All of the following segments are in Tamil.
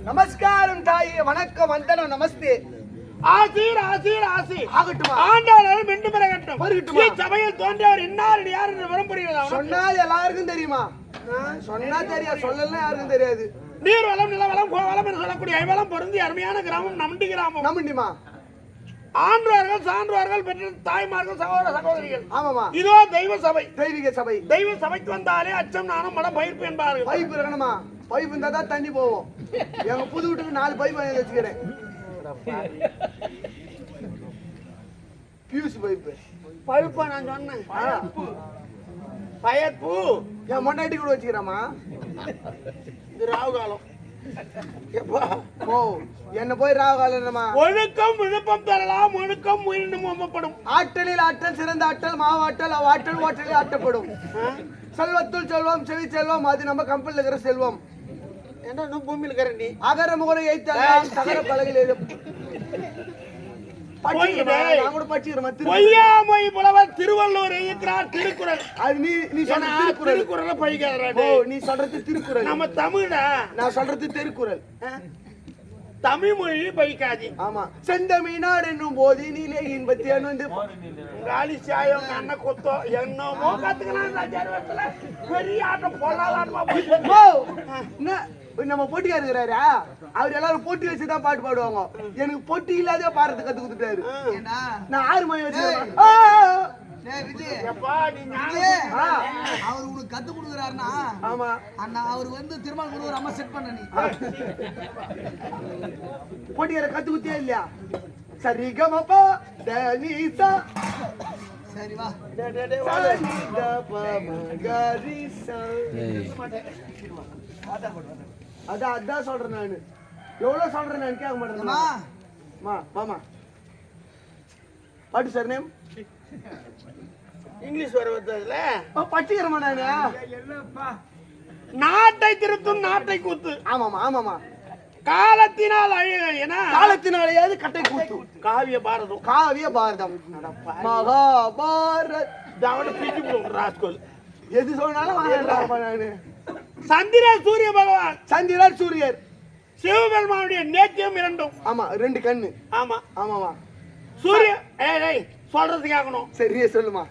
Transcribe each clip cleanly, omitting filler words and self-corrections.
நமஸ்காரம் தாயே, வணக்கம், வந்தனம், நமஸ்தே. ஆசீர் ஆசீர் ஆசீர் ஆகட்டுமா? ஆண்டாளர் மீண்டும் பெறகட்டும். வருகட்டுமா? சபையில் தோன்றியவர் இன்னார் யார் என்று விவரம் புரிகிறதா? சொன்னால் எல்லாருக்கும் தெரியுமா? சொன்னா தெரியாது, சொல்லலாம் யாருக்கும் தெரியாது. நீர் வளம் நிலவளம் கோவளம் என்று சொல்லக்கூடிய ஐவளம் பொருந்தி அருமையான கிராமம் நம்பி கிராமம். நம்பிண்டிமா? ஆன்றார்கள் சான்றார்கள் பெற்ற தாய்மார்கள் சகோதர சகோதரிகள். ஆமாமா. இதோ தெய்வ சபை. தெய்வீக சபை. தெய்வ சபைக்கு வந்தாலே அச்சம் நாணம் மடம் பயிர்ப்பு என்பார்கள். பைப் இருக்கணுமா? பைப் இருந்தா தான் தண்ணி போவோம். எங்க புது வீட்டுக்கு 4 பைப் வாங்கி வச்சுக்கிறேன். பியூஸ் பைப். பழுப்பா நான் சொன்னேன். பயற்பூ என் மொண்டாட்டி கூட வச்சுக்கிறேமா? இது ராகு காலம். ஓ, என்ன போய் ராகாலமா? ஒழுக்கம் விழுப்பம் தரலாம், ஒழுக்கம் உயிரினும் ஒம்பப்படும். ஆற்றலில் ஆற்றல் சிறந்த ஆற்றல், மாவாற்றல் அவ்வாற்றல் ஓற்றலில் ஆட்டப்படும். செல்வத்துள் செல்வம், செவி செல்வம், அது நம்ம கம்பெனியில் இருக்கிற செல்வம். என்ன பூமியில் இருக்கிற அகர முகரை எய்த்தலாம் தகர பலகையில் எழுதும். பொய்யாமொய் புலவர் திருவள்ளுவர் எழுதினார் திருக்குறள். அது நீ சொன்ன திருக்குறளை பழிக்காத. நீ சொல்றது திருக்குறள். நம்ம தமிழா? நான் சொல்றது திருக்குறள். தமிழ் மொழி பழிக்காது. ஆமா. செந்தமிழ்நாடு என்னும் போது நீலே இன்பத்தி வந்து காலி சாயம் அண்ண கொத்தோ என்னமோ கத்துக்கலாம். பெரிய ஆட்டம் பொருளாதாரமா நம்ம போட்டியா இருக்கிறாரு. அவர் எல்லாரும் போட்டி வச்சுதான் பாட்டு பாடுவாங்க. எனக்கு போட்டி இல்லாத பாடுறது கத்து கொடுத்துட்டாரு. நான் 6 மணி வச்சு அவர் உனக்கு கத்து கொடுக்குறாருன்னா ஆமா அண்ணா அவர் வந்து திருமல் குருவர் அம்மா செட் பண்ண நீ போட்டியார கத்து குத்தியா இல்லையா? சரி கமப்பா தனிசா சரி வா அதான் சொல்றேன் நானு. எவ்வளவு சொல்றேன் நான் கேட்க மாட்டேன். மாமா பாட்டு சார் நேம் இங்கிலீஷ் வருவதுல பட்டிக்கிறமா நானு. நாட்டை திருத்தும் நாட்டை கூத்து. ஆமாமா ஆமாமா. காலத்தினால் அழிய என காலத்தினாலேயாவது கட்டை கூத்து. காவிய பாரதம். காவிய பாரதம் மகாபாரத் ராஸ்கோல் எது சொன்னாலும் நானு. சந்திரன் சூரிய பகவான். சந்திரன் சூரியர் சிவபெருமானுடைய நேத்தியம் 2. ஆமா 2 கண்ணு. ஆமா ஆமாமா. சூரிய சொல்றது கேட்கணும். சரியே சொல்லுமா.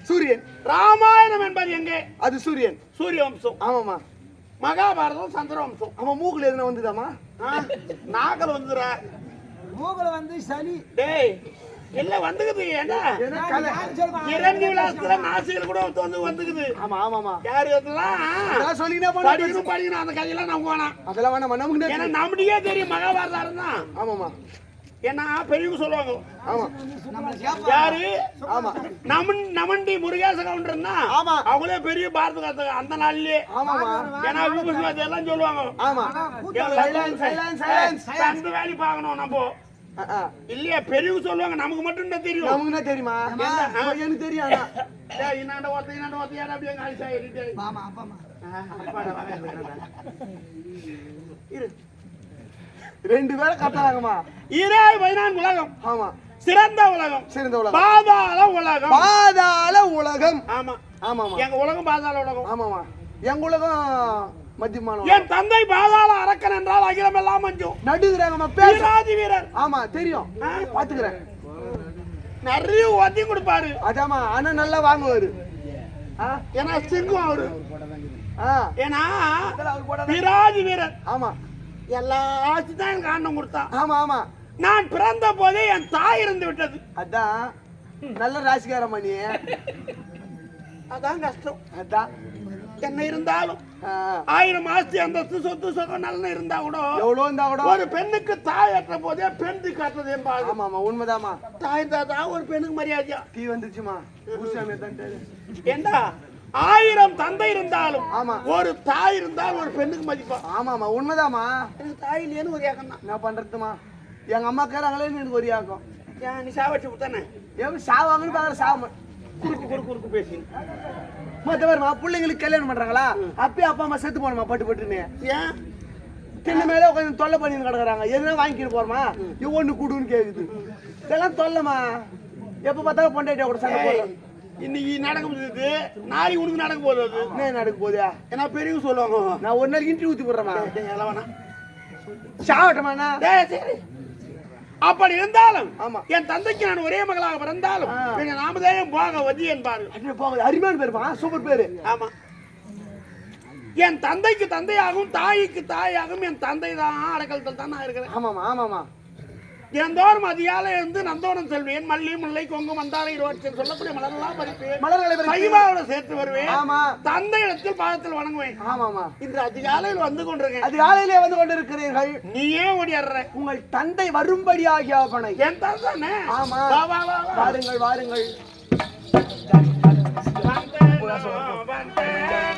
சூரியன். ராமாயணம் என்பது எங்கே? அது சூரியன். சூரிய வம்சம். ஆமாமா. மகாபாரதம் சந்திர வம்சம். ஆமா. மூக்குல எதுனா வந்துதாமா? நாகல் வந்துடுறா. மூக்குல வந்து சளி. டேய் இல்ல வந்துக்குது. ஏன்னா இரண்டு விளாசத்துல நாசிகள் கூட வந்துக்குது. ஆமா ஆமாமா. யாரு அதெல்லாம் சொல்லினா படிக்கணும். அந்த கதையெல்லாம் நம்ம வேணாம். அதெல்லாம் வேணாம் நமக்கு. ஏன்னா நம்மளுக்கே தெரியும் மகாபாரதம் தான். ஆமாமா. ஏன்னா பெரியவங்க சொல்லுவாங்க. ஆமா யாரு? ஆமா நமண்டி முருகேச கவுண்டர்னா ஆமா அவங்களே பெரிய பாரத கதை அந்த நாள்லயே. ஆமாமா. ஏன்னா விபூதி எல்லாம் சொல்லுவாங்க. ஆமா அந்த வேலை பார்க்கணும் நம்ம இல்லையா? பெரியவங்க சொல்லுவாங்க. நமக்கு மட்டும் தான் தெரியும். நமக்கு என்ன தெரியுமா? எனக்கு தெரியும். இன்னாண்ட ஒருத்த அப்படியே காலிசா ஏறிட்டு இரு 2 பேரை கத்துறாங்கம்மா. இரே வைனான் உலகம். ஆமா. சிறந்த உலகம். சிறந்த உலகம். பாதாள உலகம். பாதாள உலகம். ஆமா ஆமாமா. எங்க உலகம் பாதாள உலகம். ஆமாமா. எங்க உலகம் மத்தியமான. என் தந்தை பாதாள அரக்கன் என்றால் அகிலம் எல்லாம் மஞ்சும். நடுகிறாங்கம்மா. பேராதி வீரர். ஆமா தெரியும். பாத்துக்கிறேன். நிறைய ஒத்தி கொடுப்பாரு. அதாமா. ஆனா நல்லா வாங்குவாரு. ஏன்னா சிங்கம் அவரு. ஏன்னா பிராதி வீரர். ஆமா. எல்லா ஆட்சி தான் எனக்கு ஆண்டம் கொடுத்தா. ஆமா ஆமா. நான் பிறந்த போதே என் தாய் இருந்து விட்டது. அதான் நல்ல ராசிக்காரமா நீ. அதான் கஷ்டம். அதான் என்ன இருந்தாலும் 1000 ஆஸ்தி அந்தஸ்து சொத்து சொகம் நல்ல இருந்தா கூட எவ்வளவு இருந்தா கூட ஒரு பெண்ணுக்கு தாய் ஏற்ற போதே பெண் காட்டுறது. ஆமா ஆமா உண்மைதாமா. தாய் தாத்தா ஒரு பெண்ணுக்கு மரியாதையா. தீ வந்துச்சுமா. ஏண்டா 1000 தந்தை இருந்தாலும் ஆமா ஒரு தாய் இருந்தாலும் ஒரு பெண்ணுக்கு மதிப்பா. ஆமாமா உண்மைதாமா. எனக்கு தாய் இல்லையேன்னு ஒரு ஏக்கம் தான். என்ன பண்றதுமா? எங்க அம்மா கேறாங்களேன்னு எனக்கு ஒரு ஏக்கம். ஏன் நீ சாவச்சு விட்டானே? ஏன் சாவாங்கன்னு பாக்குற சாவ குறுக்கு பேசி மத்தவர்மா பிள்ளைங்களுக்கு கல்யாணம் பண்றாங்களா? அப்பயே அப்பா அம்மா செத்து போனோமா பட்டுன்னு. ஏன் தின்னு மேல கொஞ்சம் தொல்லை பண்ணி கிடக்குறாங்க. எதுனா வாங்கிட்டு போறோமா? ஒண்ணு கூடுன்னு கேக்குது. இதெல்லாம் தொல்லமா. எப்ப பார்த்தாலும் பொண்டாட்டியா கூட சண்டை போடுறோம். இன்னைக்கு நடக்க போகுது, நாளைக்கு உனக்கு நடக்க போகுது. என்ன நடக்க போகுது? ஏன்னா பெரியவங்க சொல்லுவாங்க. நான் ஒரு நாளைக்கு இன்டர்வியூ ஊத்தி போடுறேன். சாவட்டமாண்ணா சரி. அப்படி இருந்தாலும் ஆமா. என் தந்தைக்கு நான் ஒரே மகளாக பிறந்தாலும் ஆ. எங்க நாமதேயம் போக வதி என்பாரு. அப்படியே போகுது அருமையான பேருமா சூப்பர் பேரு ஆமா. என் தந்தைக்கு தந்தையாகவும் தாய்க்கு தாயாகவும் என் தந்தை தான் அடக்கலத்தில் தான் நான் இருக்கிறேன். ஆமாமா ஆமாமா தினந்தோறும் அதிகாலை இருந்து நந்தோனம் செல்வேன். மல்லி முல்லை கொங்கு மந்தாரை இருவாட்சி சொல்லக்கூடிய மலரெல்லாம் பறிப்பேன். மலர்களை பறிப்பேன். சைவாவோட சேர்த்து வருவேன். ஆமா தந்தை இடத்தில் பாதத்தில் வணங்குவேன். ஆமாமா இன்று அதிகாலையில் வந்து கொண்டிருக்கேன். அது காலையிலே வந்து கொண்டிருக்கிறீர்கள். நீ ஏன் ஓடிடுற? உங்கள் தந்தை வரும்படி ஆகிய பனை. என் தந்தை. ஆமா வா வா வா வா. வாருங்கள் வாருங்கள் வந்தேனோ, வந்தேன்.